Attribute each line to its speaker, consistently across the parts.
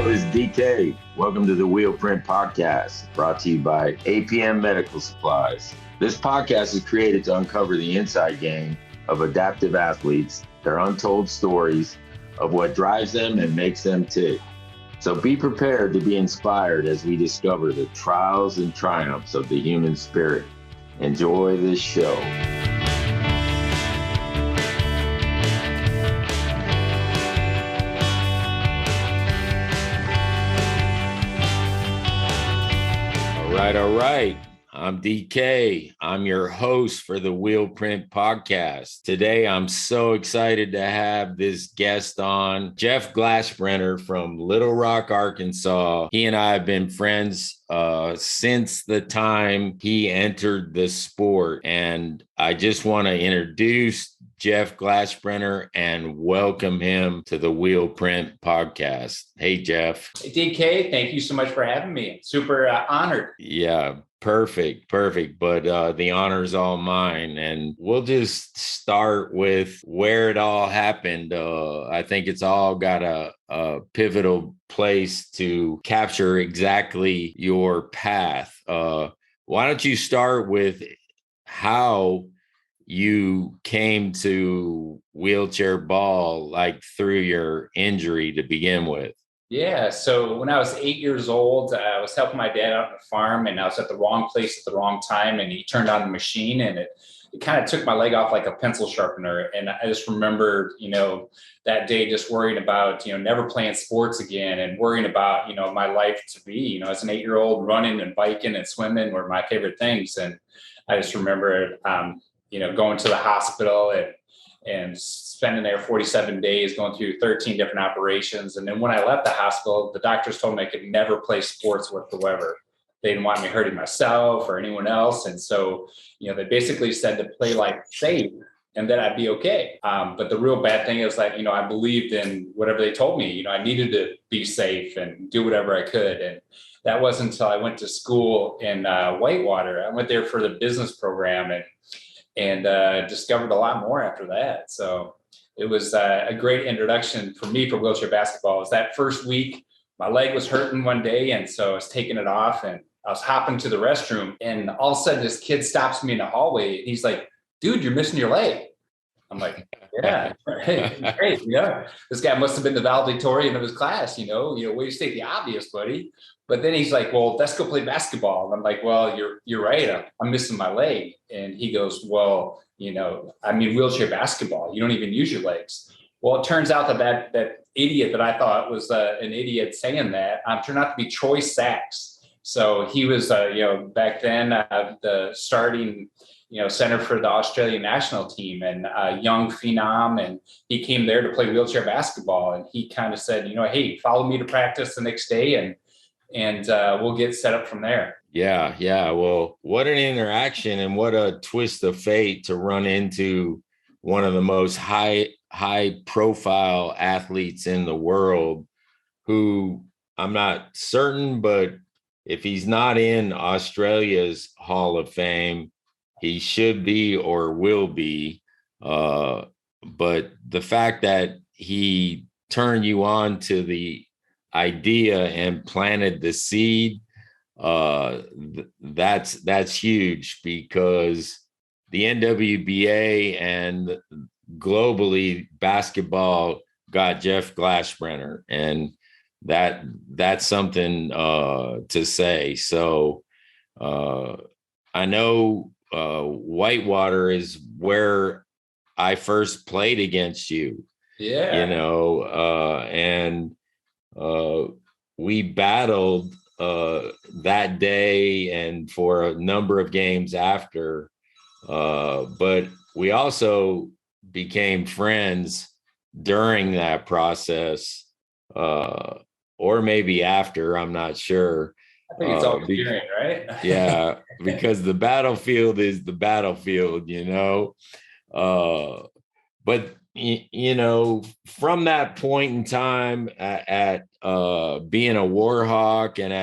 Speaker 1: it's DK. Welcome to the Wheel Print Podcast, brought to you by APM Medical Supplies. This podcast is created to uncover the inside game of adaptive athletes, their untold stories of what drives them and makes them tick. So be prepared to be inspired as we discover the trials and triumphs of the human spirit. Enjoy this show. All right. I'm DK. I'm your host for the Wheel Print Podcast. Today, I'm so excited to have this guest on, Jeff Glasbrenner from Little Rock, Arkansas. He and I have been friends since the time he entered the sport. And I just want to introduce Jeff Glasbrenner and welcome him to the Wheel Print Podcast. Hey, Jeff.
Speaker 2: Hey, DK, thank you so much for having me. Super honored.
Speaker 1: Yeah, perfect. But the honor's all mine. And we'll just start with where it all happened. I think it's all got a pivotal place to capture exactly your path. Why don't you start with how you came to wheelchair ball, like through your injury to begin with?
Speaker 2: Yeah. So when I was 8 years old, I was helping my dad out on the farm, and I was at the wrong place at the wrong time. And he turned on the machine, and it kind of took my leg off like a pencil sharpener. And I just remember, that day just worrying about, never playing sports again, and worrying about, my life to be, as an 8-year-old, running and biking and swimming were my favorite things. And I just remember, going to the hospital and spending there 47 days, going through 13 different operations. And then when I left the hospital, the doctors told me I could never play sports whatsoever. They didn't want me hurting myself or anyone else. And so, they basically said to play life safe and that I'd be okay. But the real bad thing is that, I believed in whatever they told me. I needed to be safe and do whatever I could. And that wasn't until I went to school in Whitewater. I went there for the business program and discovered a lot more after that. So it was a great introduction for me for wheelchair basketball. It was that first week, my leg was hurting one day, and so I was taking it off, and I was hopping to the restroom, and all of a sudden this kid stops me in the hallway, and he's like, "Dude, you're missing your leg." I'm like, "Yeah, great, yeah." This guy must have been the valedictorian of his class, way to state the obvious, buddy. But then he's like, "Well, let's go play basketball." And I'm like, "Well, you're right. I'm missing my leg." And he goes, "Well, wheelchair basketball, you don't even use your legs." Well, it turns out that idiot that I thought was an idiot saying that turned out to be Troy Sachs. So he was, back then the starting, center for the Australian national team, and a young phenom. And he came there to play wheelchair basketball. And he kind of said, "Hey, follow me to practice the next day, and we'll get set up from there."
Speaker 1: Yeah. Well, what an interaction, and what a twist of fate to run into one of the most high profile athletes in the world, who I'm not certain, but if he's not in Australia's Hall of Fame, he should be or will be. But the fact that he turned you on to the idea and planted the seed, that's huge, because the NWBA and globally basketball got Jeff Glasbrenner, and that's something to say. So I know Whitewater is where I first played against you.
Speaker 2: Yeah.
Speaker 1: And we battled that day and for a number of games after, but we also became friends during that process, or maybe after, I'm not sure.
Speaker 2: I think it's all during, right?
Speaker 1: Yeah, because the battlefield is the battlefield, but from that point in time at being a Warhawk and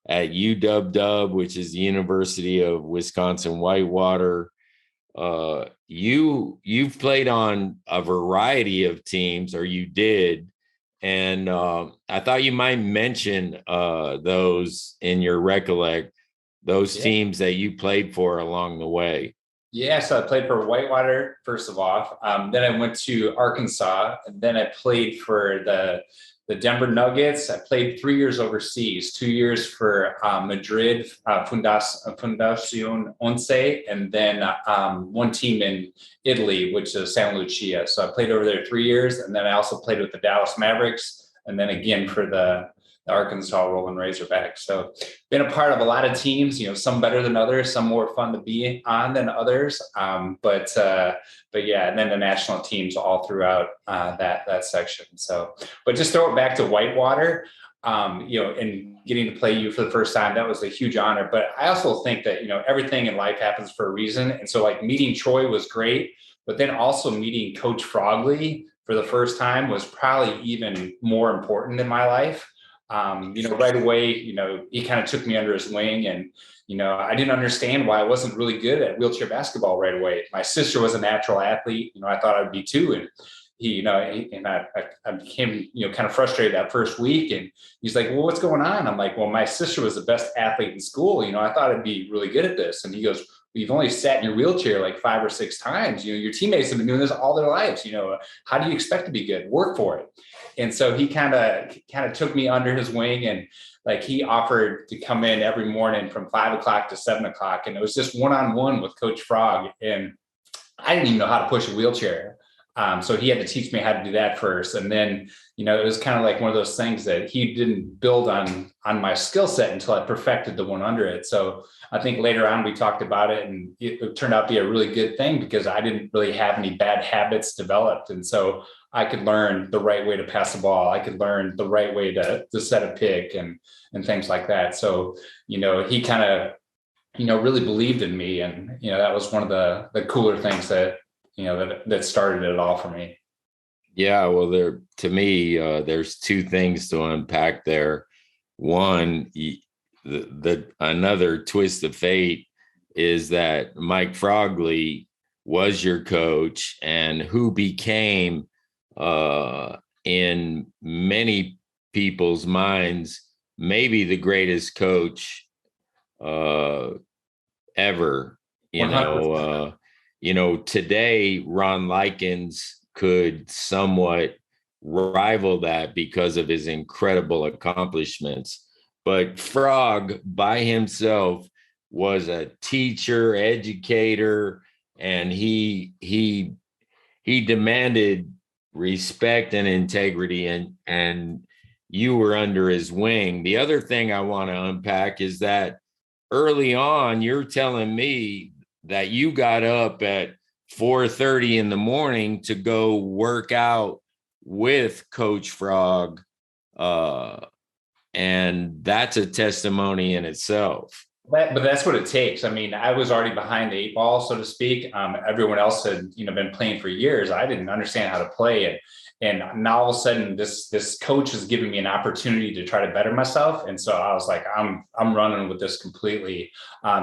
Speaker 1: at UW, which is the University of Wisconsin Whitewater, you've played on a variety of teams, or you did, And I thought you might mention those in your recollect, those
Speaker 2: Yeah.
Speaker 1: teams that you played for along the way.
Speaker 2: Yeah, so I played for Whitewater, first of all. Then I went to Arkansas, and then I played for the Denver Nuggets. I played 3 years overseas, 2 years for Madrid, Fundación Once, and then one team in Italy, which is San Lucia. So I played over there 3 years, and then I also played with the Dallas Mavericks, and then again for the Arkansas Rolling Razorbacks. So been a part of a lot of teams, some better than others, some more fun to be on than others. But yeah, and then the national teams all throughout that section. So, but just throw it back to Whitewater, and getting to play you for the first time, that was a huge honor. But I also think that, everything in life happens for a reason. And so like meeting Troy was great, but then also meeting Coach Frogley for the first time was probably even more important in my life. Right away, he kind of took me under his wing, and, I didn't understand why I wasn't really good at wheelchair basketball right away. My sister was a natural athlete. I thought I'd be too. And I became, kind of frustrated that first week, and he's like, well, what's going on? I'm like, well, my sister was the best athlete in school. I thought I'd be really good at this. And he goes, you've only sat in your wheelchair like 5 or 6 times. Your teammates have been doing this all their lives. How do you expect to be good? Work for it. And so he kind of took me under his wing, and like he offered to come in every morning from 5 o'clock to 7 o'clock. And it was just one-on-one with Coach Frog. And I didn't even know how to push a wheelchair. So he had to teach me how to do that first. And then, it was kind of like one of those things that he didn't build on my skill set until I perfected the one under it. So I think later on we talked about it, and it turned out to be a really good thing because I didn't really have any bad habits developed. And so I could learn the right way to pass the ball. I could learn the right way to set a pick and things like that. So, he kind of, really believed in me. And, that was one of the cooler things that, that started it all for me.
Speaker 1: Yeah, well, to me, there's two things to unpack there. One, another twist of fate is that Mike Frogley was your coach, and who became, in many people's minds, maybe the greatest coach ever.
Speaker 2: 100%.
Speaker 1: Today Ron Likens could somewhat rival that because of his incredible accomplishments. But Frog by himself was a teacher, educator, and he demanded respect and integrity, and you were under his wing. The other thing I want to unpack is that early on, you're telling me that you got up at 4:30 in the morning to go work out with Coach Frog. And that's a testimony in itself.
Speaker 2: But that's what it takes. I mean, I was already behind the 8 ball, so to speak. Everyone else had, been playing for years. I didn't understand how to play. And now all of a sudden this coach is giving me an opportunity to try to better myself. And so I was like, I'm running with this completely.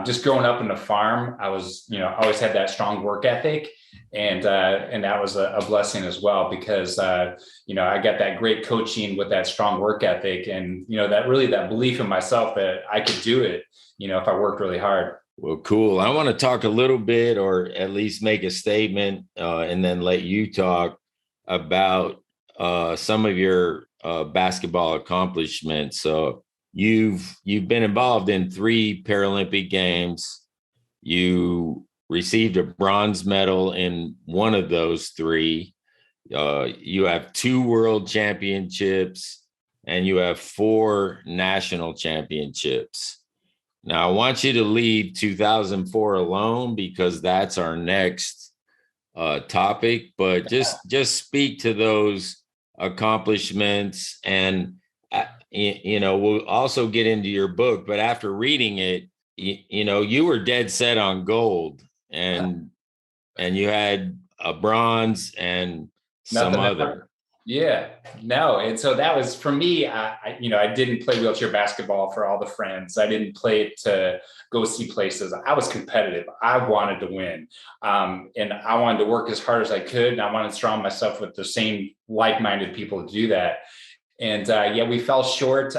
Speaker 2: Just growing up in the farm, I was, always had that strong work ethic. And that was a blessing as well, because, I got that great coaching with that strong work ethic, and, that belief in myself that I could do it, if I worked really hard.
Speaker 1: Well, cool. I want to talk a little bit, or at least make a statement, and then let you talk about some of your basketball accomplishments. So you've been involved in 3 Paralympic Games. You received a bronze medal in one of those 3. You have 2 world championships, and you have 4 national championships. Now, I want you to leave 2004 alone, because that's our next topic, but just speak to those accomplishments. And, we'll also get into your book, but after reading it, you were dead set on gold, and you had a bronze and some other.
Speaker 2: Yeah, no. And so that was for me. I didn't play wheelchair basketball for all the friends. I didn't play it to go see places. I was competitive. I wanted to win. And I wanted to work as hard as I could. And I wanted to surround myself with the same like-minded people to do that. And yeah, we fell short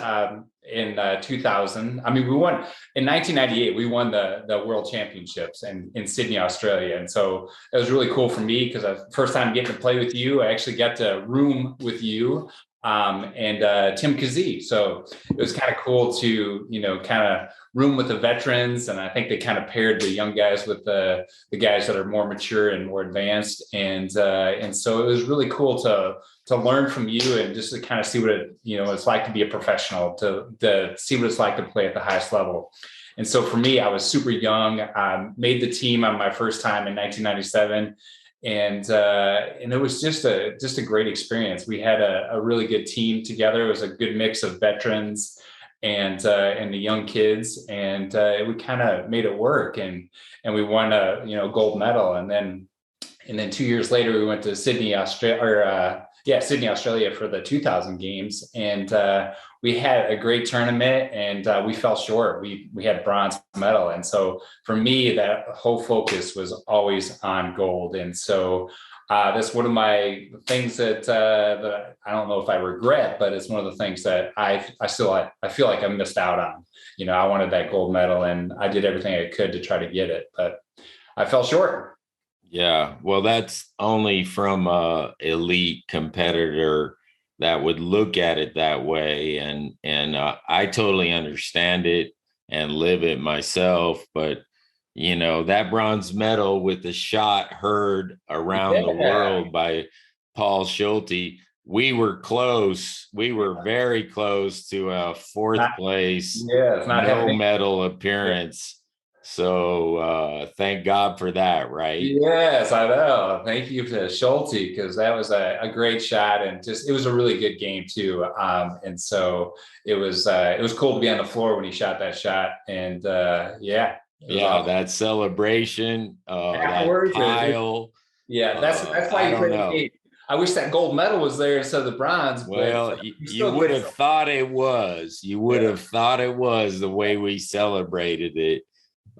Speaker 2: in 2000. I mean, we won in 1998. We won the World Championships in Sydney, Australia, and so it was really cool for me because first time getting to play with you. I actually got to room with you and Tim Kazee. So it was kind of cool to kind of room with the veterans, and I think they kind of paired the young guys with the guys that are more mature and more advanced, and so it was really cool to learn from you and just to kind of see what it's like to be a professional, to see what it's like to play at the highest level. And so for me, I was super young, made the team on my first time in 1997. And it was just a great experience. We had a really good team together. It was a good mix of veterans and the young kids, and we kind of made it work. And we won a gold medal. And then 2 years later, we went to Sydney, Australia for the 2000 games, and we had a great tournament, and we fell short. We had bronze medal, and so for me, that whole focus was always on gold. And so that's one of my things that I don't know if I regret, but it's one of the things that I feel like I missed out on. I wanted that gold medal, and I did everything I could to try to get it, but I fell short.
Speaker 1: Yeah, well, that's only from a elite competitor that would look at it that way, and I totally understand it and live it myself. But that bronze medal with the shot heard around the world by Paul Schulte, we were close. We were very close to a fourth place, no medal appearance. So thank God for that, right?
Speaker 2: Yes, I know. Thank you to Schulte, because that was a great shot, and it was a really good game too. And so it was cool to be on the floor when he shot that shot, and yeah,
Speaker 1: awesome. That celebration, that pile.
Speaker 2: That's why you played the game. I wish that gold medal was there instead of the bronze.
Speaker 1: Well, you would have thought it was. You would have thought it was the way we celebrated it.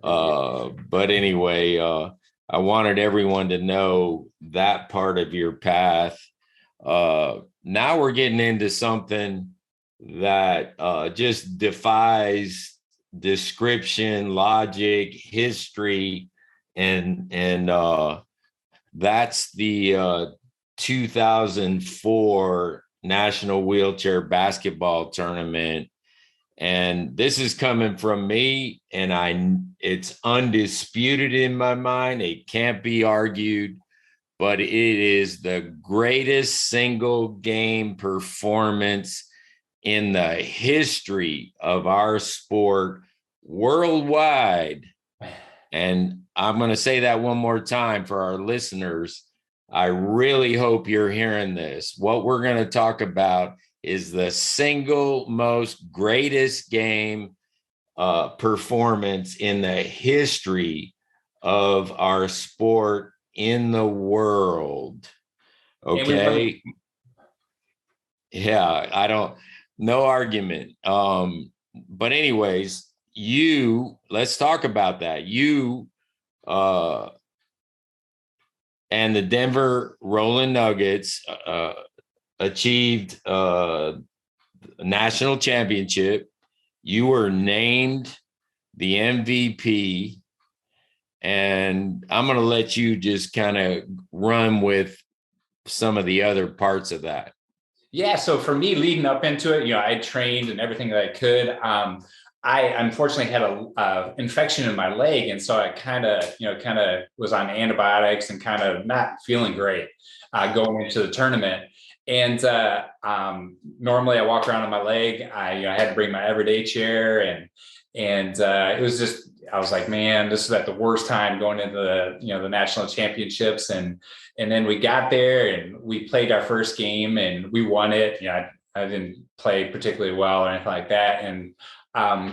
Speaker 1: But anyway, I wanted everyone to know that part of your path. Now we're getting into something that just defies description, logic, history, and that's the 2004 National Wheelchair Basketball Tournament. And this is coming from me, and it's undisputed in my mind. It can't be argued, but it is the greatest single game performance in the history of our sport worldwide. And I'm going to say that one more time for our listeners. I really hope you're hearing this. What we're going to talk about is the single most greatest game performance in the history of our sport in the world. Okay. Yeah, no argument. But anyways, let's talk about that. You and the Denver Rolling Nuggets achieved a national championship. You were named the MVP, and I'm going to let you just kind of run with some of the other parts of that.
Speaker 2: Yeah. So for me, leading up into it, I trained and everything that I could. I unfortunately had a infection in my leg, and so I kind of was on antibiotics and kind of not feeling great going into the tournament. And normally I walk around on my leg. I had to bring my everyday chair, and it was just, I was like, man, this is at the worst time going into the national championships. And then we got there and we played our first game and we won it. I didn't play particularly well or anything like that. And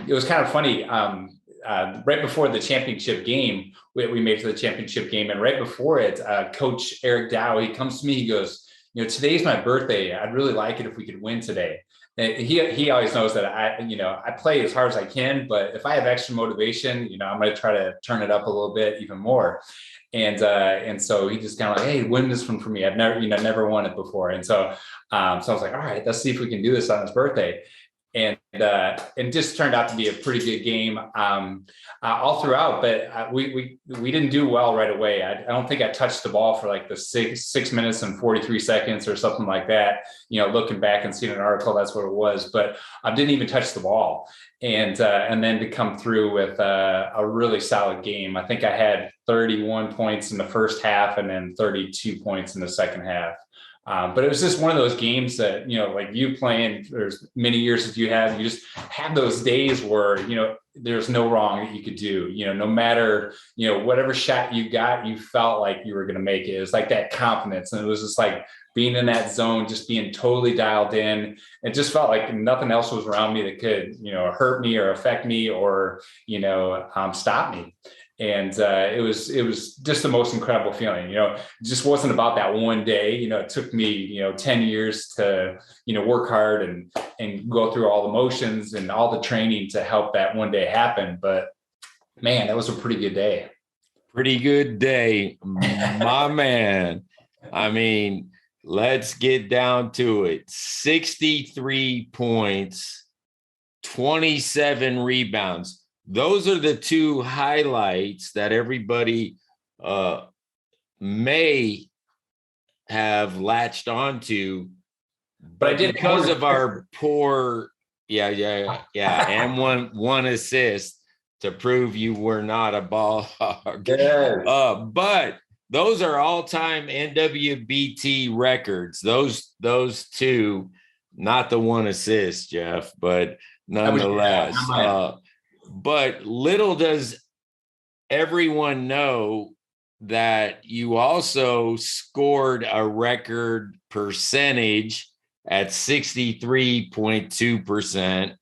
Speaker 2: it was kind of funny. Right before the championship game, we made it to the championship game, and right before it, Coach Eric Dow, he comes to me, he goes, today's my birthday. I'd really like it if we could win today. he always knows that I play as hard as I can, but if I have extra motivation, I'm going to try to turn it up a little bit even more. And so he just kind of like, hey, win this one for me. I've never won it before. And so I was like, all right, let's see if we can do this on his birthday. And just turned out to be a pretty good game all throughout. But we didn't do well right away. I don't think I touched the ball for like the 6 minutes and 43 seconds or something like that. Looking back and seeing an article, that's what it was. But I didn't even touch the ball. And then to come through with a really solid game. I think I had 31 points in the first half and then 32 points in the second half. But it was just one of those games that, like you playing for as many years as you just have those days where, there's no wrong that you could do, no matter, whatever shot you got, you felt like you were going to make it. It was like that confidence. And it was just like being in that zone, just being totally dialed in. It just felt like nothing else was around me that could, hurt me or affect me or, stop me. And it was just the most incredible feeling. It just wasn't about that one day. It took me 10 years to work hard and go through all the motions and all the training to help that one day happen. But man, that was a pretty good day.
Speaker 1: Pretty good day, my man. I mean, let's get down to it. 63 points, 27 rebounds. Those are the two highlights that everybody may have latched onto, but I did because of our poor, and one assist to prove you were not a ball hog.
Speaker 2: Yes.
Speaker 1: But those are all-time NWBT records. Those two, not the one assist, Jeff, but nonetheless. But little does everyone know that you also scored a record percentage at 63.2%,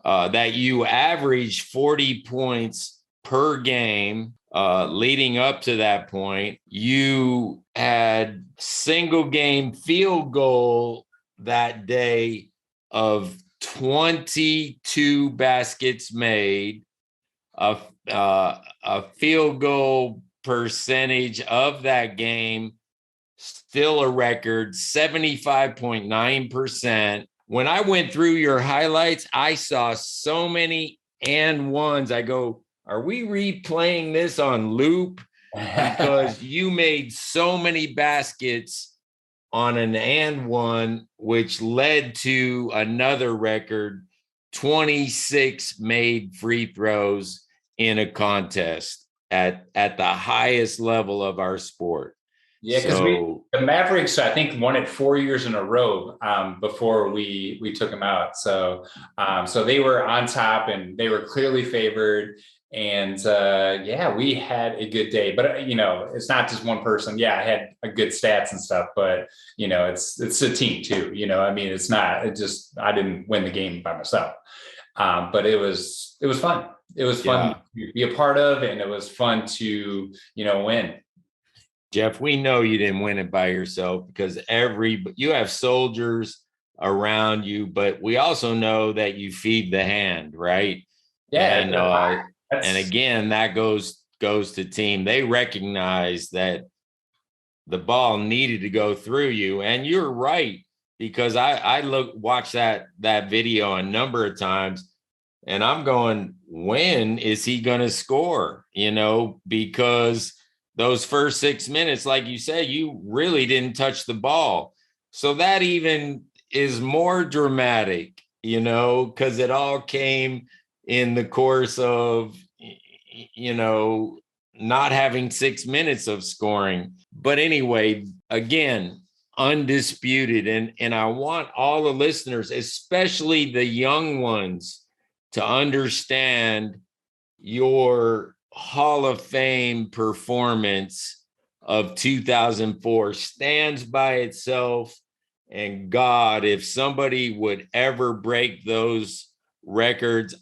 Speaker 1: that you averaged 40 points per game leading up to that point. You had single game field goal that day of 22 baskets made, a field goal percentage of that game, still a record 75.9%. When I went through your highlights, I saw so many and ones. I go, are we replaying this on loop? Because you made so many baskets on an and one, which led to another record, 26 made free throws in a contest at the highest level of our sport.
Speaker 2: Yeah, because the Mavericks, I think, won it 4 years in a row before we took them out. So they were on top and they were clearly favored. And we had a good day, but it's not just one person. Yeah, I had a good stats and stuff, but it's a team too. It's not. I didn't win the game by myself, but it was fun. It was fun to be a part of, and it was fun to win.
Speaker 1: Jeff, we know you didn't win it by yourself because you have soldiers around you, but we also know that you feed the hand, right?
Speaker 2: Yeah.
Speaker 1: And again, that goes to team. They recognize that the ball needed to go through you. And you're right, because I watched that video a number of times, and I'm going, when is he going to score? Because those first 6 minutes, like you said, you really didn't touch the ball. So that even is more dramatic, because it all came in the course of, not having 6 minutes of scoring. But anyway, again, undisputed. And I want all the listeners, especially the young ones, to understand your Hall of Fame performance of 2004 stands by itself. And God, if somebody would ever break those records,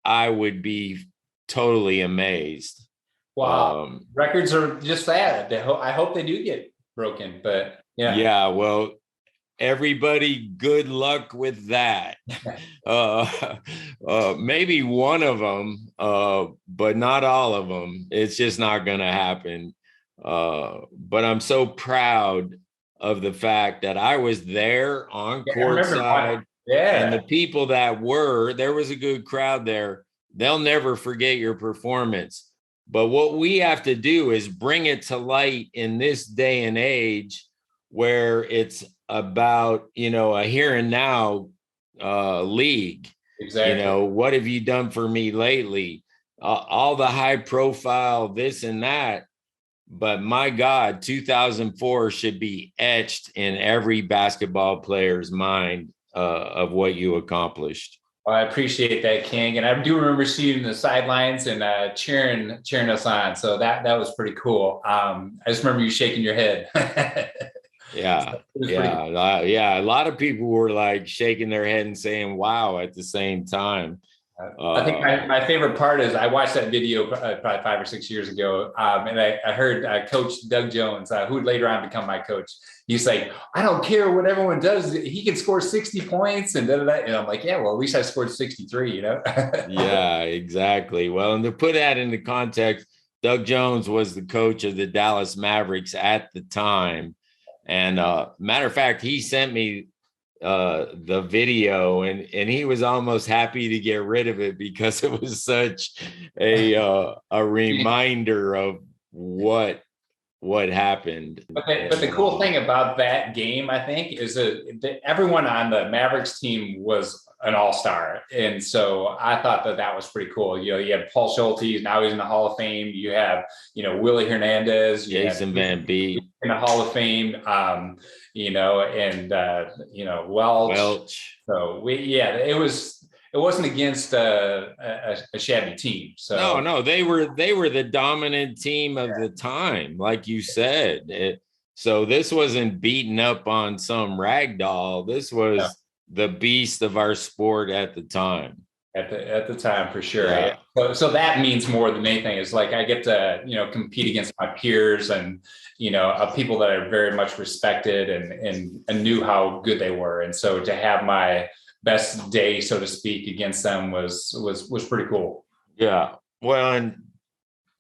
Speaker 1: I would be totally amazed.
Speaker 2: Wow. Records are just that. I hope they do get broken, but yeah.
Speaker 1: Yeah. Well, everybody, good luck with that. Maybe one of them, but not all of them. It's just not going to happen. But I'm so proud of the fact that I was there on courtside.
Speaker 2: Yeah.
Speaker 1: And the people that were, there was a good crowd there. They'll never forget your performance. But what we have to do is bring it to light in this day and age where it's about, a here and now league.
Speaker 2: Exactly.
Speaker 1: What have you done for me lately? All the high profile, this and that. But my God, 2004 should be etched in every basketball player's mind of what you accomplished.
Speaker 2: Well, I appreciate that, King. And I do remember seeing you in the sidelines and cheering us on. So that was pretty cool. I just remember you shaking your head.
Speaker 1: Yeah. A lot of people were like shaking their head and saying, wow, at the same time.
Speaker 2: I think my favorite part is I watched that video probably 5 or 6 years ago, and I heard Coach Doug Jones, who would later on become my coach. He's like, I don't care what everyone does. He can score 60 points and da-da-da. And I'm like, yeah, well, at least I scored 63,
Speaker 1: Yeah, exactly. Well, and to put that into context, Doug Jones was the coach of the Dallas Mavericks at the time. And matter of fact, he sent me the video and he was almost happy to get rid of it because it was such a reminder of what happened.
Speaker 2: But the cool thing about that game, I think, is that everyone on the Mavericks team was an all-star. And so I thought that was pretty cool. You had Paul Schulte, now he's in the Hall of Fame. You have, Willie Hernandez,
Speaker 1: Jason Van Beek
Speaker 2: in the Hall of Fame, Welch. So it wasn't against a shabby team. So
Speaker 1: no, they were the dominant team of the time, like you said. So this wasn't beaten up on some rag doll. This was the beast of our sport at the time.
Speaker 2: At the time, for sure.
Speaker 1: Yeah.
Speaker 2: So that means more than anything. Is like I get to compete against my peers and people that are very much respected and knew how good they were. And so to have my best day, so to speak, against them was pretty cool.
Speaker 1: Yeah. Well, and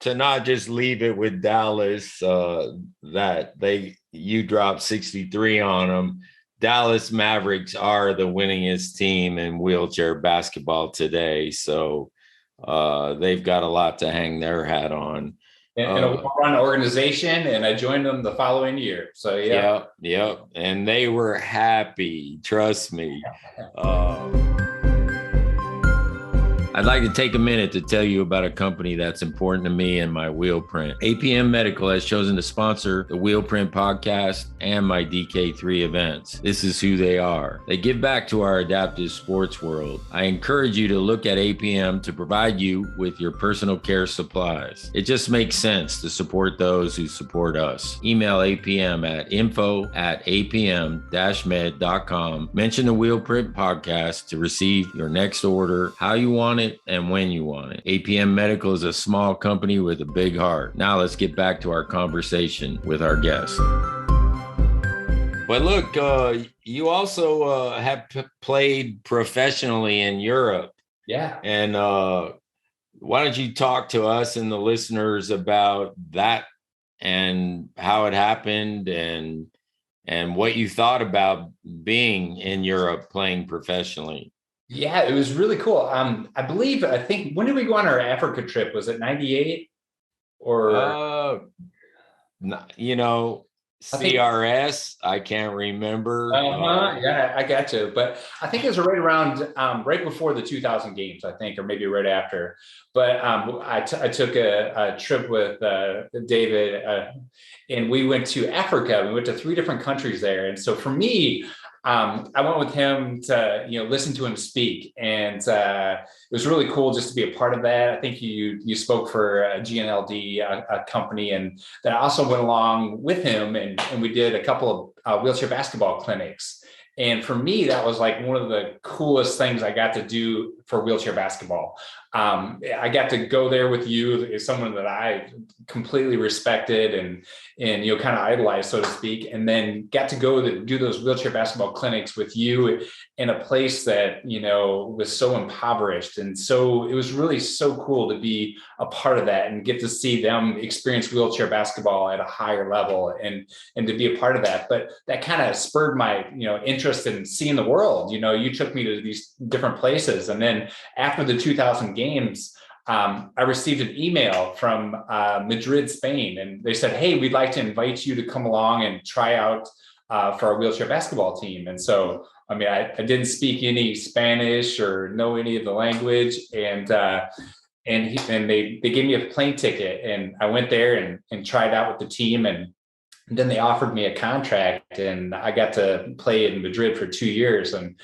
Speaker 1: to not just leave it with Dallas, that you dropped 63 on them. Dallas Mavericks are the winningest team in wheelchair basketball today. So they've got a lot to hang their hat on.
Speaker 2: And a well-run organization, and I joined them the following year. So
Speaker 1: yeah. And they were happy, trust me. I'd like to take a minute to tell you about a company that's important to me and my wheel print. APM Medical has chosen to sponsor the Wheel Print podcast and my DK3 events. This is who they are. They give back to our adaptive sports world. I encourage you to look at APM to provide you with your personal care supplies. It just makes sense to support those who support us. Email APM at info@apm-med.com. Mention the Wheel Print podcast to receive your next order, how you want it, and when you want it. APM Medical is a small company with a big heart. Now let's get back to our conversation with our guest. But look, you also have played professionally in Europe.
Speaker 2: Yeah.
Speaker 1: And why don't you talk to us and the listeners about that and how it happened and what you thought about being in Europe playing professionally?
Speaker 2: Yeah, it was really cool. I think, when did we go on our Africa trip? Was it 98 or?
Speaker 1: CRS, I can't remember.
Speaker 2: Yeah, I got you. But I think it was right around, right before the 2000 games, I think, or maybe right after. But I took a trip with David and we went to Africa. We went to 3 different countries there. And so for me, I went with him to, listen to him speak. And it was really cool just to be a part of that. I think you spoke for GNLD, a company, and that I also went along with him and we did a couple of wheelchair basketball clinics. And for me, that was like one of the coolest things I got to do for wheelchair basketball. I got to go there with you as someone that I completely respected and kind of idolized, so to speak, and then got to go do those wheelchair basketball clinics with you in a place that, was so impoverished. And so it was really so cool to be a part of that and get to see them experience wheelchair basketball at a higher level and to be a part of that. But that kind of spurred my, interest in seeing the world. You took me to these different places. And then after the 2000 games, I received an email from Madrid, Spain, and they said, "Hey, we'd like to invite you to come along and try out for our wheelchair basketball team." And so, I didn't speak any Spanish or know any of the language, and they gave me a plane ticket, and I went there and tried out with the team, and then they offered me a contract, and I got to play in Madrid for 2 years, and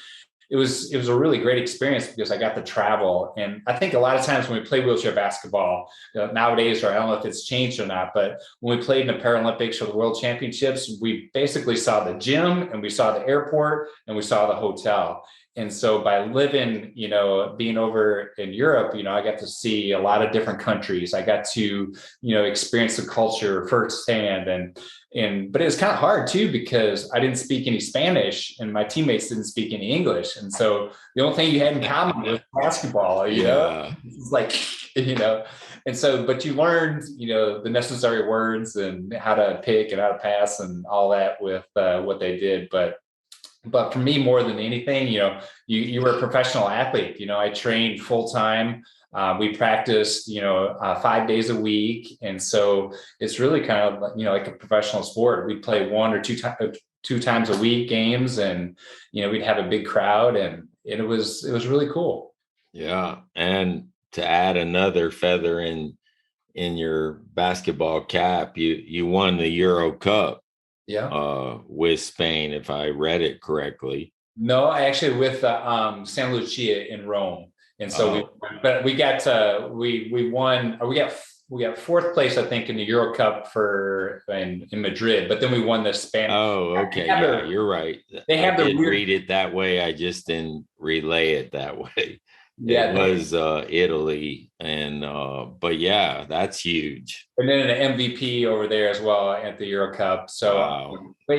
Speaker 2: it was a really great experience because I got to travel. And I think a lot of times when we play wheelchair basketball nowadays, or I don't know if it's changed or not, but when we played in the Paralympics or the World Championships, we basically saw the gym and we saw the airport and we saw the hotel. And so by living, being over in Europe, I got to see a lot of different countries. I got to, experience the culture firsthand. But it was kind of hard too, because I didn't speak any Spanish and my teammates didn't speak any English. And so the only thing you had in common was basketball, It's like, and so, but you learned, the necessary words and how to pick and how to pass and all that with what they did. But for me, more than anything, you were a professional athlete. I trained full time. We practiced, 5 days a week. And so it's really kind of, like a professional sport. We'd play 1 or 2 times a week games, and, we'd have a big crowd, and it was really cool.
Speaker 1: Yeah. And to add another feather in your basketball cap, you won the Euro Cup.
Speaker 2: Yeah.
Speaker 1: With Spain, if I read it correctly.
Speaker 2: No, I actually with San Lucia in Rome. And so we won, we got 4th place, I think, in the Euro Cup in Madrid, but then we won the Spanish.
Speaker 1: Oh, okay. Yeah, you're right.
Speaker 2: They have
Speaker 1: read it that way. I just didn't relay it that way. Yeah, it was Italy, and but yeah, that's huge.
Speaker 2: And then an MVP over there as well at the Euro Cup. So,
Speaker 1: wow.
Speaker 2: But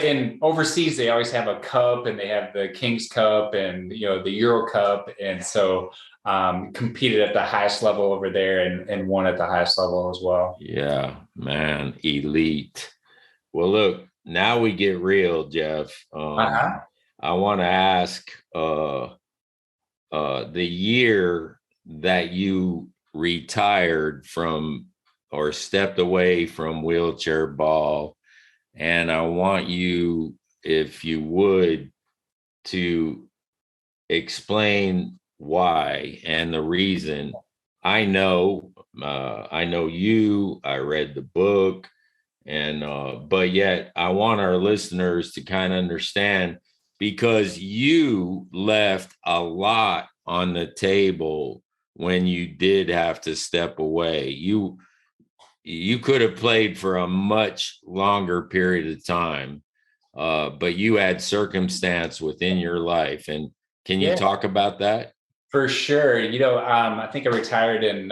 Speaker 2: in overseas they always have a cup, and they have the King's Cup and the Euro Cup, and so competed at the highest level over there and won at the highest level as well.
Speaker 1: Yeah, man, elite. Well, look, now we get real, Jeff. I want to ask. The year that you retired from or stepped away from wheelchair ball. And I want you, if you would, to explain why and the reason. I know you, I read the book, and but yet I want our listeners to kind of understand, because you left a lot on the table when you did have to step away. You could have played for a much longer period of time, but you had circumstance within your life. And can you talk about that?
Speaker 2: For sure. I think I retired in,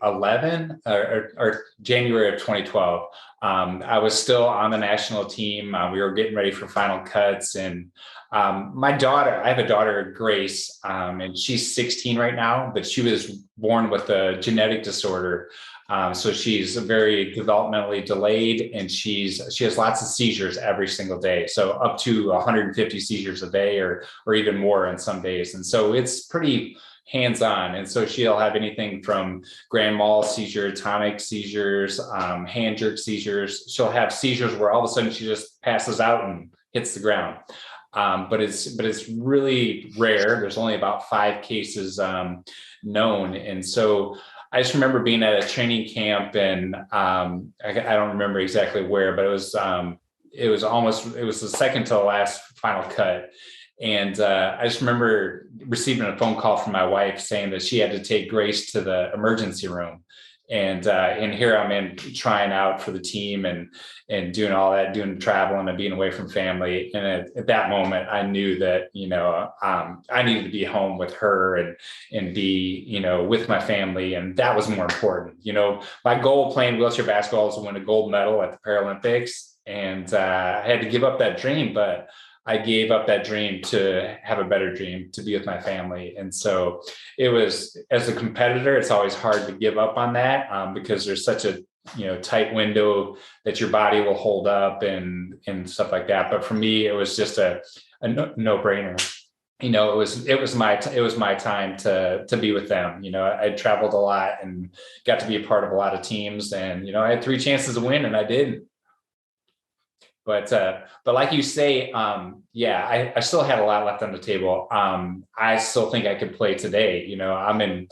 Speaker 2: 11 or January of 2012. I was still on the national team. We were getting ready for final cuts, and my daughter, I have a daughter, Grace, and she's 16 right now, but she was born with a genetic disorder. So she's very developmentally delayed, and she has lots of seizures every single day. So up to 150 seizures a day or even more on some days. And so it's pretty hands-on. And so she'll have anything from grand mal seizures, tonic seizures, hand jerk seizures. She'll have seizures where all of a sudden she just passes out and hits the ground. But it's really rare. There's only about 5 cases known. And so I just remember being at a training camp, and I don't remember exactly where, but it was the second to the last final cut. And I just remember receiving a phone call from my wife saying that she had to take Grace to the emergency room. And here I'm in trying out for the team and doing all that, doing traveling and being away from family. And at that moment, I knew that, I needed to be home with her and be, with my family. And that was more important. My goal playing wheelchair basketball was to win a gold medal at the Paralympics. And I had to give up that dream, but I gave up that dream to have a better dream, to be with my family. And so it was, as a competitor, it's always hard to give up on that because there's such a tight window that your body will hold up and stuff like that. But for me, it was just a no-brainer. It was my time to be with them. I traveled a lot and got to be a part of a lot of teams, and I had 3 chances to win and I didn't. But like you say, I still had a lot left on the table. I still think I could play today. I'm in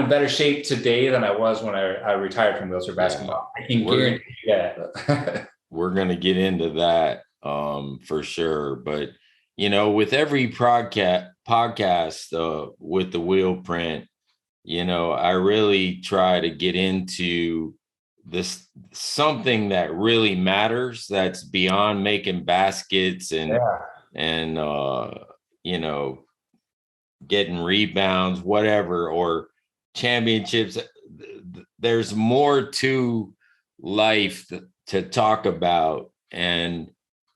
Speaker 2: better shape today than I was when I retired from wheelchair basketball. I can guarantee that.
Speaker 1: We're going to get into that for sure. But, with every podcast with the wheel print, I really try to get into this something that really matters, that's beyond making baskets and getting rebounds, whatever, or championships. There's more to life to talk about, and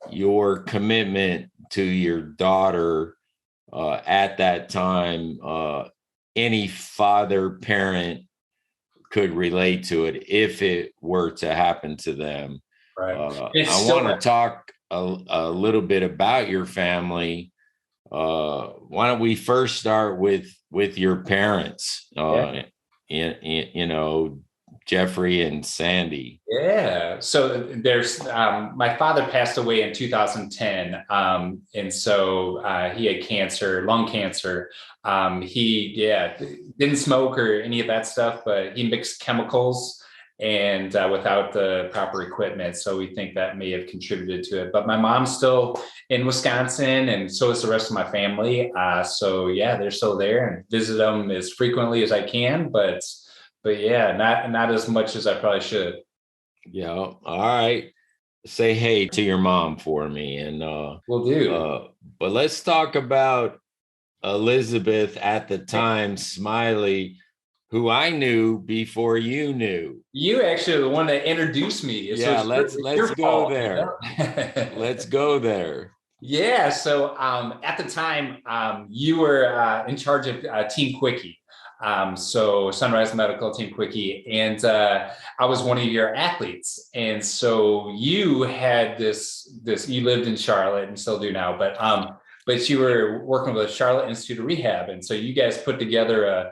Speaker 1: your commitment to your daughter at that time, any father, parent could relate to it if it were to happen to them.
Speaker 2: Right.
Speaker 1: I want to talk a little bit about your family. Why don't we first start with your parents, Jeffrey and Sandy?
Speaker 2: Yeah. So there's my father passed away in 2010. And so he had cancer, lung cancer. He didn't smoke or any of that stuff, but he mixed chemicals and without the proper equipment. So we think that may have contributed to it. But my mom's still in Wisconsin, and so is the rest of my family. So they're still there, and visit them as frequently as I can, but not as much as I probably should.
Speaker 1: Yeah. All right. Say hey to your mom for me, and
Speaker 2: will do.
Speaker 1: But let's talk about Elizabeth at the time, Smiley, who I knew before you knew.
Speaker 2: You actually are the one that introduced me.
Speaker 1: Yeah, let's go there. Let's go there.
Speaker 2: Yeah. So at the time, you were in charge of Team Quickie. So Sunrise Medical, Team Quickie, and I was one of your athletes. And so you had this, you lived in Charlotte and still do now, but you were working with the Charlotte Institute of Rehab. And so you guys put together a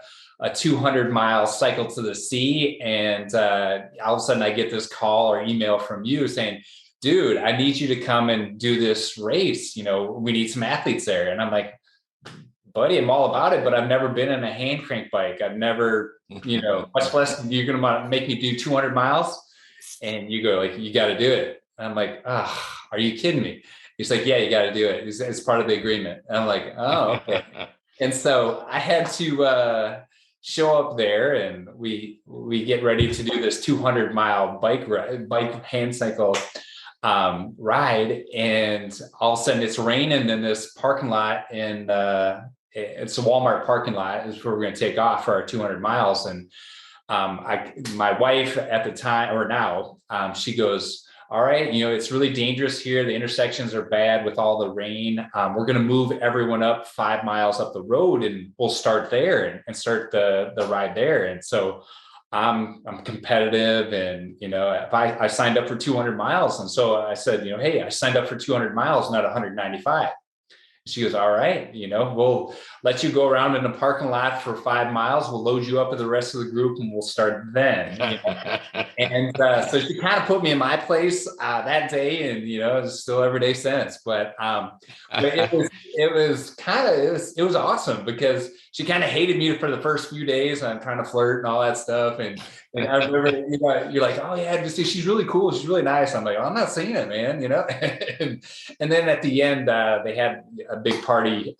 Speaker 2: 200-mile cycle to the sea. And all of a sudden I get this call or email from you saying, dude, I need you to come and do this race. We need some athletes there. And I'm like, buddy, I'm all about it, but I've never been in a hand crank bike. I've never, much less you're going to make me do 200 miles. And you go like, you got to do it. And I'm like, are you kidding me? He's like, yeah, you got to do it. It's part of the agreement. And I'm like, oh, okay. And so I had to show up there, and we get ready to do this 200-mile bike hand cycle ride. And all of a sudden it's raining in this parking lot, and it's a Walmart parking lot is where we're going to take off for our 200 miles. And my wife at the time, or now, she goes, all right, it's really dangerous here. The intersections are bad with all the rain. We're going to move everyone up 5 miles up the road, and we'll start there and start the ride there. And so I'm competitive, and, if I signed up for 200 miles. And so I said, hey, I signed up for 200 miles, not 195. She goes, all right, we'll let you go around in the parking lot for 5 miles. We'll load you up with the rest of the group, and we'll start then. And so she kind of put me in my place that day, and it's still every day since. But it was awesome, because she kind of hated me for the first few days. I'm trying to flirt and all that stuff, and And I remember, you're like, oh yeah, just she's really cool. She's really nice. I'm like, oh, I'm not seeing it, man. And then at the end, they had a big party.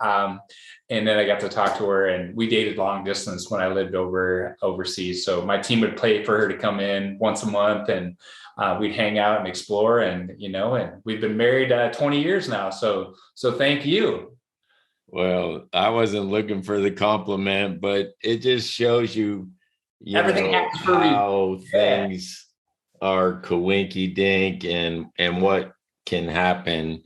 Speaker 2: And then I got to talk to her, and we dated long distance when I lived overseas. So my team would pay for her to come in once a month, and we'd hang out and explore. And and we've been married 20 years now. So thank you.
Speaker 1: Well, I wasn't looking for the compliment, but it just shows you,
Speaker 2: Everything happens for a reason.
Speaker 1: how things are coinky dink and what can happen,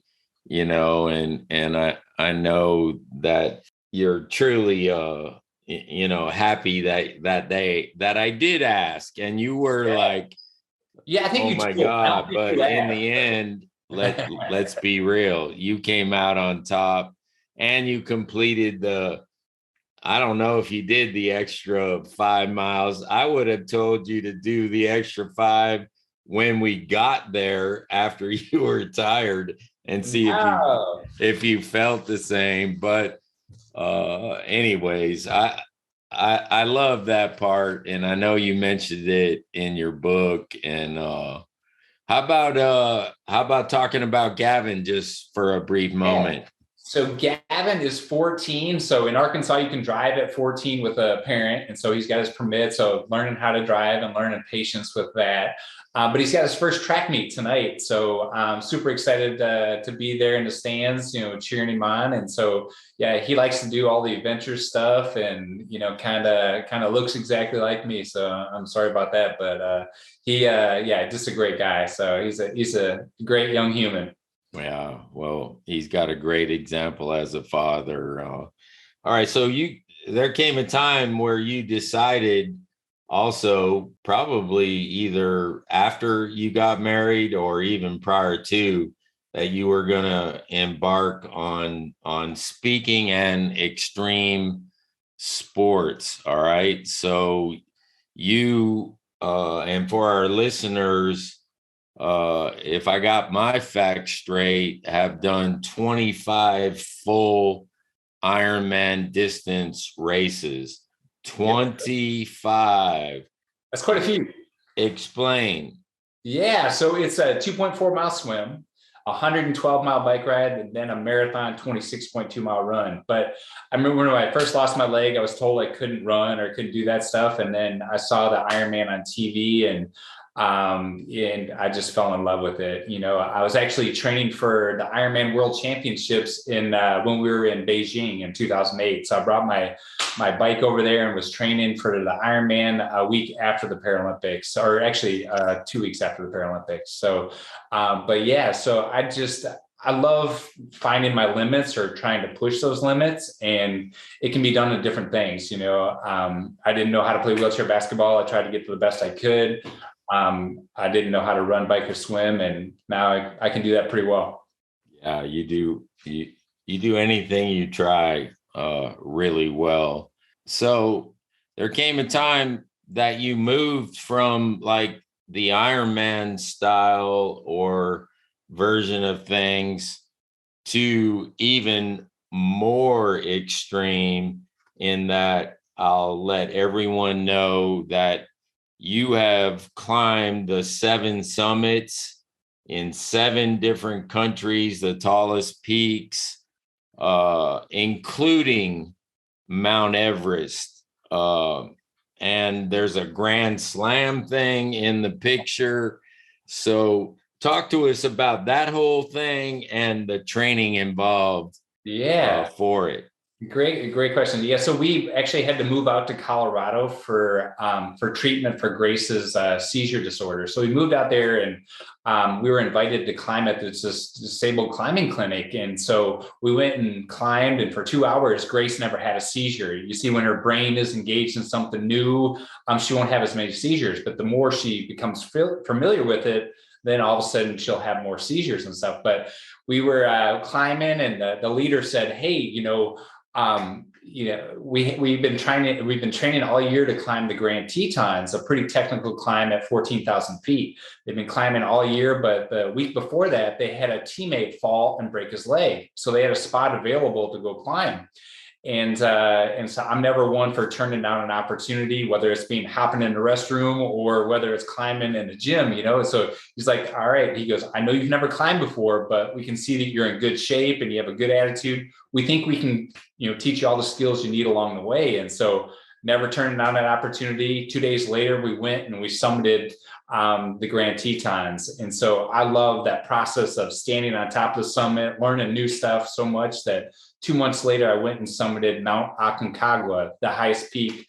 Speaker 1: and I know that you're truly happy that I did ask, and you were like,
Speaker 2: yeah, I think
Speaker 1: oh my God, but in the end, let's be real, you came out on top, and you completed I don't know if you did the extra 5 miles. I would have told you to do the extra 5 when we got there after you were tired, and see if you felt the same. But anyways, I love that part, and I know you mentioned it in your book. And how about talking about Gavin just for a brief moment?
Speaker 2: So Gavin is 14. So in Arkansas, you can drive at 14 with a parent. And so he's got his permit. So learning how to drive and learning patience with that. But he's got his first track meet tonight. So I'm super excited to be there in the stands, cheering him on. And so, yeah, he likes to do all the adventure stuff, and, kind of looks exactly like me. So I'm sorry about that. But just a great guy. So he's a great young human.
Speaker 1: Yeah, well, he's got a great example as a father. All right, so there came a time where you decided, also probably either after you got married or even prior to, that you were going to embark on speaking and extreme sports. All right, so you and for our listeners, if I got my facts straight, have done 25 full Ironman distance races. 25.
Speaker 2: That's quite a few.
Speaker 1: Explain.
Speaker 2: Yeah, so it's a 2.4-mile swim, 112-mile bike ride, and then a marathon 26.2-mile run. But I remember when I first lost my leg, I was told I couldn't run or couldn't do that stuff. And then I saw the Ironman on TV, and I just fell in love with it. I was actually training for the Ironman World Championships when we were in Beijing in 2008. So I brought my bike over there and was training for the Ironman a week after the Paralympics, or actually 2 weeks after the Paralympics. So, so I love finding my limits or trying to push those limits, and it can be done in different things. I didn't know how to play wheelchair basketball. I tried to get to the best I could. I didn't know how to run, bike, or swim, and now I can do that pretty well.
Speaker 1: Yeah, you do. You do anything you try really well. So there came a time that you moved from like the Ironman style or version of things to even more extreme, in that I'll let everyone know that you have climbed the 7 summits in 7 different countries, the tallest peaks, including Mount Everest. And there's a Grand Slam thing in the picture. So talk to us about that whole thing and the training involved for it.
Speaker 2: Great question. Yeah, so we actually had to move out to Colorado for treatment for Grace's seizure disorder. So we moved out there, and we were invited to climb at this disabled climbing clinic. And so we went and climbed, and for 2 hours, Grace never had a seizure. You see, when her brain is engaged in something new, she won't have as many seizures. But the more she becomes familiar with it, then all of a sudden she'll have more seizures and stuff. But we were climbing, and the leader said, "Hey, we've been training all year to climb the Grand Tetons, a pretty technical climb at 14,000 feet. They've been climbing all year, but the week before that, they had a teammate fall and break his leg. So they had a spot available to go climb." And so I'm never one for turning down an opportunity, whether it's being hopping in the restroom or whether it's climbing in the gym, So he's like, all right. He goes, I know you've never climbed before, but we can see that you're in good shape and you have a good attitude. We think we can, teach you all the skills you need along the way. And so never turning down that opportunity. 2 days later, we went and we summited the Grand Tetons. And so I love that process of standing on top of the summit, learning new stuff so much that 2 months later, I went and summited Mount Aconcagua, the highest peak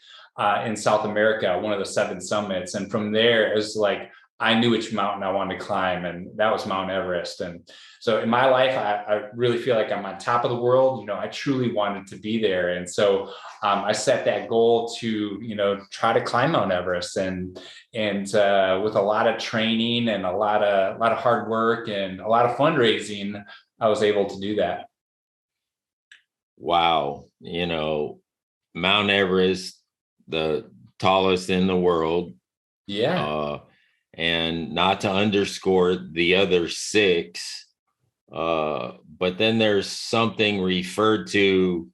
Speaker 2: in South America, one of the 7 summits. And from there, it was like, I knew which mountain I wanted to climb, and that was Mount Everest. And so in my life, I really feel like I'm on top of the world. I truly wanted to be there. And so I set that goal to, try to climb Mount Everest, and with a lot of training and a lot of hard work and a lot of fundraising, I was able to do that.
Speaker 1: Wow. Mount Everest, the tallest in the world.
Speaker 2: Yeah.
Speaker 1: And not to underscore the other 6, but then there's something referred to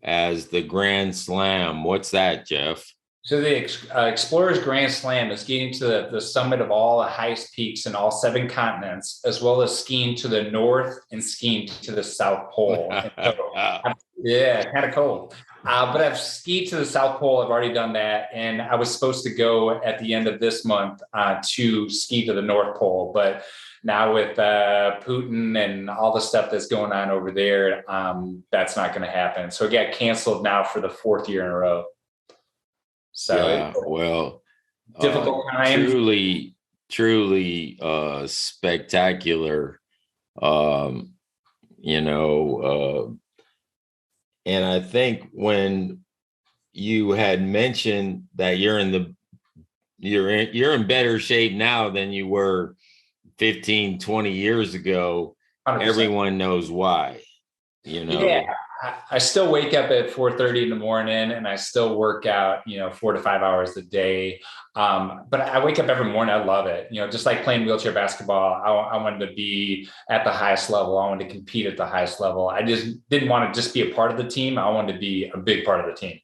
Speaker 1: as the Grand Slam. What's that, Jeff?
Speaker 2: So the Explorers Grand Slam is getting to the summit of all the highest peaks in all 7 continents, as well as skiing to the north and skiing to the South Pole. Yeah, kind of cool. But I've skied to the South Pole. I've already done that. And I was supposed to go at the end of this month to ski to the North Pole. But now with Putin and all the stuff that's going on over there, that's not going to happen. So it got canceled now for the 4th year in a row. So
Speaker 1: yeah, well,
Speaker 2: difficult times.
Speaker 1: Truly spectacular. And I think when you had mentioned that you're in better shape now than you were 15, 20 years ago, 100%. Everyone knows why,
Speaker 2: Yeah, I still wake up at 4:30 in the morning and I still work out, 4 to 5 hours a day. But I wake up every morning. I love it. Just like playing wheelchair basketball, I wanted to be at the highest level. I wanted to compete at the highest level. I just didn't want to just be a part of the team. I wanted to be a big part of the team.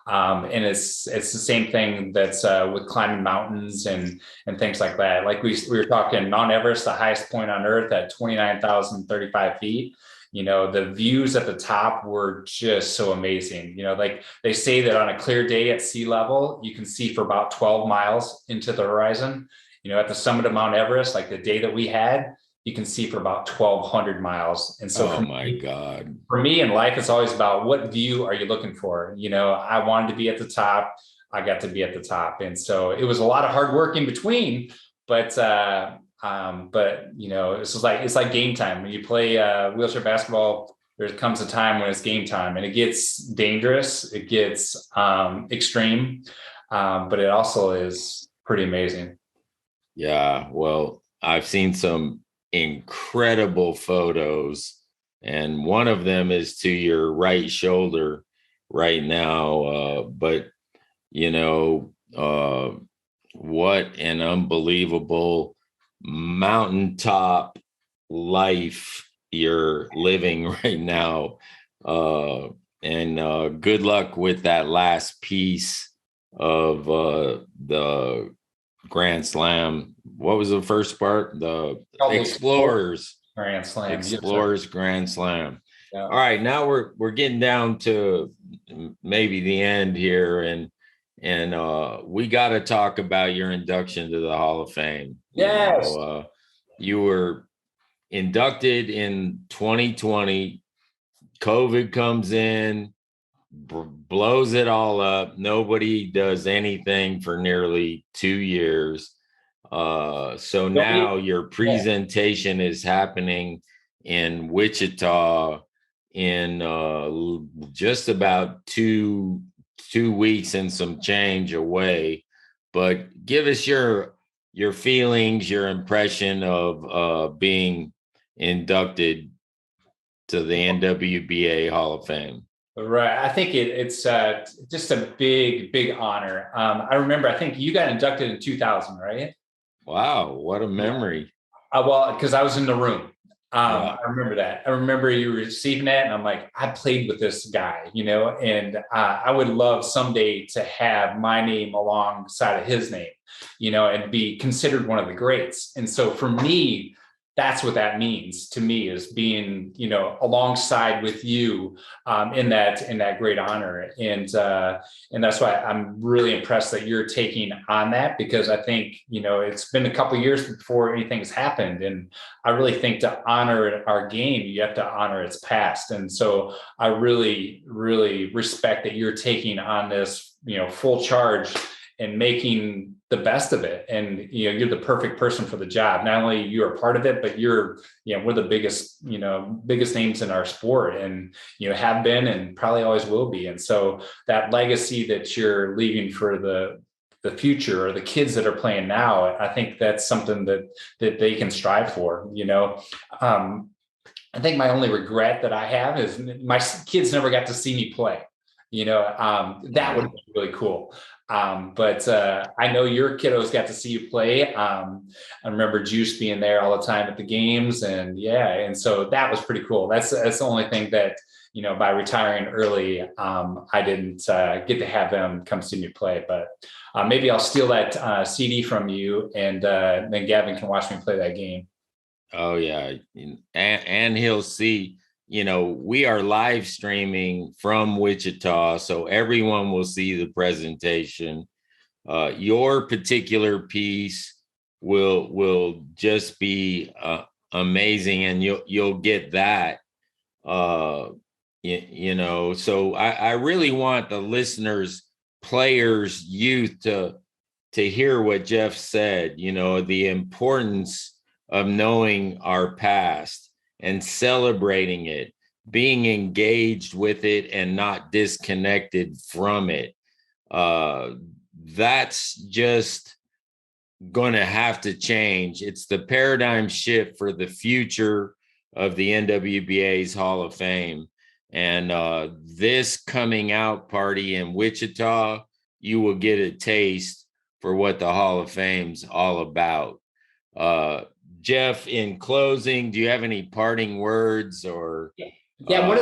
Speaker 2: And it's the same thing that's with climbing mountains and things like that. Like we were talking Mount Everest, the highest point on earth at 29,035 feet. The views at the top were just so amazing. Like they say that on a clear day at sea level, you can see for about 12 miles into the horizon. At the summit of Mount Everest, like the day that we had, you can see for about 1,200 miles. And so
Speaker 1: God,
Speaker 2: for me in life, it's always about what view are you looking for? I wanted to be at the top. I got to be at the top. And so it was a lot of hard work in between, but it's like game time. When you play wheelchair basketball, there comes a time when it's game time, and it gets dangerous. It gets extreme, but it also is pretty amazing.
Speaker 1: Yeah, well, I've seen some incredible photos, and one of them is to your right shoulder right now. But what an unbelievable mountaintop life you're living right now, and good luck with that last piece of the Grand Slam. What was the first part? The Explorers
Speaker 2: Grand Slam.
Speaker 1: Explorers Grand Slam. Yeah. All right, now we're getting down to maybe the end here, and we got to talk about your induction to the Hall of Fame.
Speaker 2: Yes.
Speaker 1: You were inducted in 2020. COVID comes in, blows it all up. Nobody does anything for nearly 2 years. So now your presentation is happening in Wichita in just about two weeks and some change away. But give us your feelings, your impression of being inducted to the NWBA Hall of Fame.
Speaker 2: Right. I think it's just a big honor. I remember, I think you got inducted in 2000, right?
Speaker 1: Wow. What a memory.
Speaker 2: Well, because I was in the room.
Speaker 1: Yeah.
Speaker 2: I remember that. I remember you receiving that, and I'm like, I played with this guy, and I would love someday to have my name alongside of his name, and be considered one of the greats. And so for me, that's what that means to me, is being, alongside with you in that great honor. And that's why I'm really impressed that you're taking on that, because I think, it's been a couple of years before anything's happened. And I really think to honor our game, you have to honor its past. And so I really, really respect that you're taking on this, full charge and making the best of it. And, you're the perfect person for the job. Not only you're a part of it, but you're, one of the biggest names in our sport, and, have been and probably always will be. And so that legacy that you're leaving for the future, or the kids that are playing now, I think that's something that they can strive for. I think my only regret that I have is my kids never got to see me play. That would have been really cool. But I know your kiddos got to see you play. I remember Juice being there all the time at the games, and so that was pretty cool. That's the only thing that, by retiring early, I didn't get to have them come see me play. But maybe I'll steal that CD from you, and then Gavin can watch me play that game.
Speaker 1: Oh yeah. And he'll see, we are live streaming from Wichita, so everyone will see the presentation. Your particular piece will just be amazing, and you'll get that. So I really want the listeners, players, youth to hear what Jeff said. The importance of knowing our past and celebrating it, being engaged with it and not disconnected from it. That's just going to have to change. It's the paradigm shift for the future of the NWBA's Hall of Fame. And this coming out party in Wichita, you will get a taste for what the Hall of Fame's all about. Jeff, in closing, do you have any parting words or?
Speaker 2: Yeah, one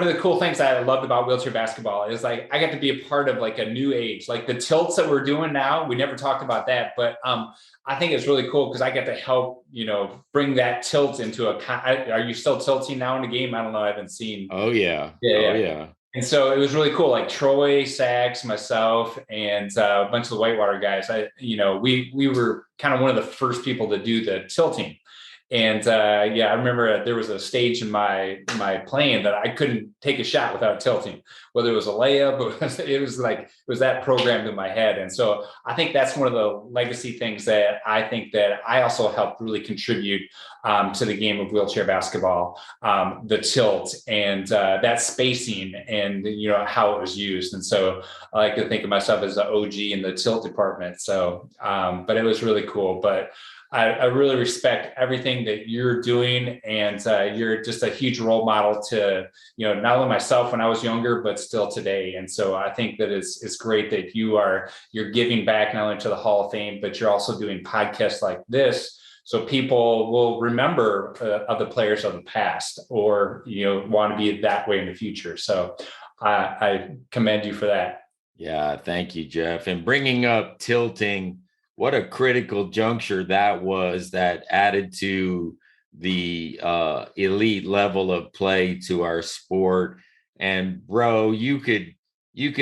Speaker 2: of the cool things I loved about wheelchair basketball is, like, I got to be a part of, like, a new age, like the tilts that we're doing now. We never talked about that, but I think it's really cool because I get to help, bring that tilt into are you still tilting now in the game? I don't know. I haven't seen.
Speaker 1: Oh yeah.
Speaker 2: Yeah. And so it was really cool. Like Troy, Sachs, myself, and a bunch of the whitewater guys. We were kind of one of the first people to do the tilting. And I remember there was a stage in my playing that I couldn't take a shot without tilting, whether it was a layup, it was that programmed in my head. And so I think that's one of the legacy things that I think that I also helped really contribute to the game of wheelchair basketball, the tilt and that spacing and, how it was used. And so I like to think of myself as the OG in the tilt department. So, but it was really cool. But I really respect everything that you're doing, and you're just a huge role model to, not only myself when I was younger, but still today. And so I think that it's great that you're giving back not only to the Hall of Fame, but you're also doing podcasts like this, so people will remember of the players of the past, or want to be that way in the future. So I commend you for that.
Speaker 1: Yeah, thank you, Jeff. And bringing up tilting, what a critical juncture that added to the elite level of play to our sport. And bro, you could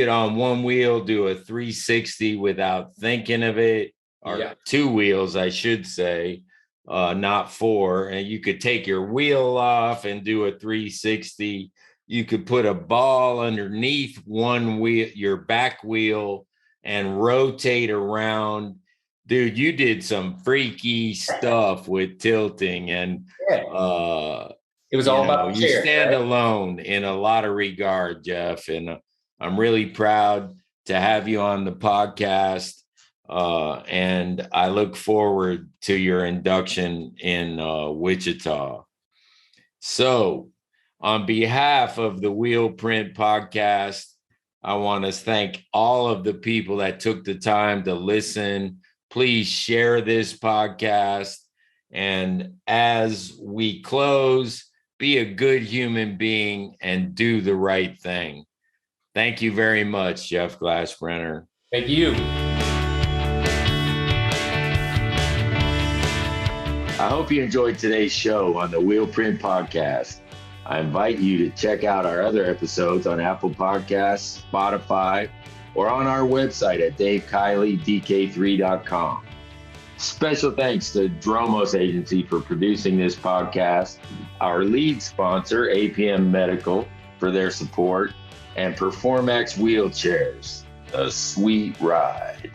Speaker 1: on one wheel do a 360 without thinking of it, or two wheels, I should say, not four. And you could take your wheel off and do a 360. You could put a ball underneath one wheel, your back wheel, and rotate around. Dude, you did some freaky stuff with tilting, and
Speaker 2: it was all about
Speaker 1: you stand alone in a lot of regard, Jeff. And I'm really proud to have you on the podcast. And I look forward to your induction in Wichita. So, on behalf of the Wheel Print Podcast, I want to thank all of the people that took the time to listen. Please share this podcast And as we close, be a good human being and do the right thing. Thank you very much, Jeff Glasbrenner.
Speaker 2: Thank you.
Speaker 1: I hope you enjoyed today's show on the Wheelprint Podcast. I invite you to check out our other episodes on Apple Podcasts, Spotify, or on our website at DaveKileyDK3.com. Special thanks to Dromos Agency for producing this podcast, our lead sponsor, APM Medical, for their support, and Performax Wheelchairs, a sweet ride.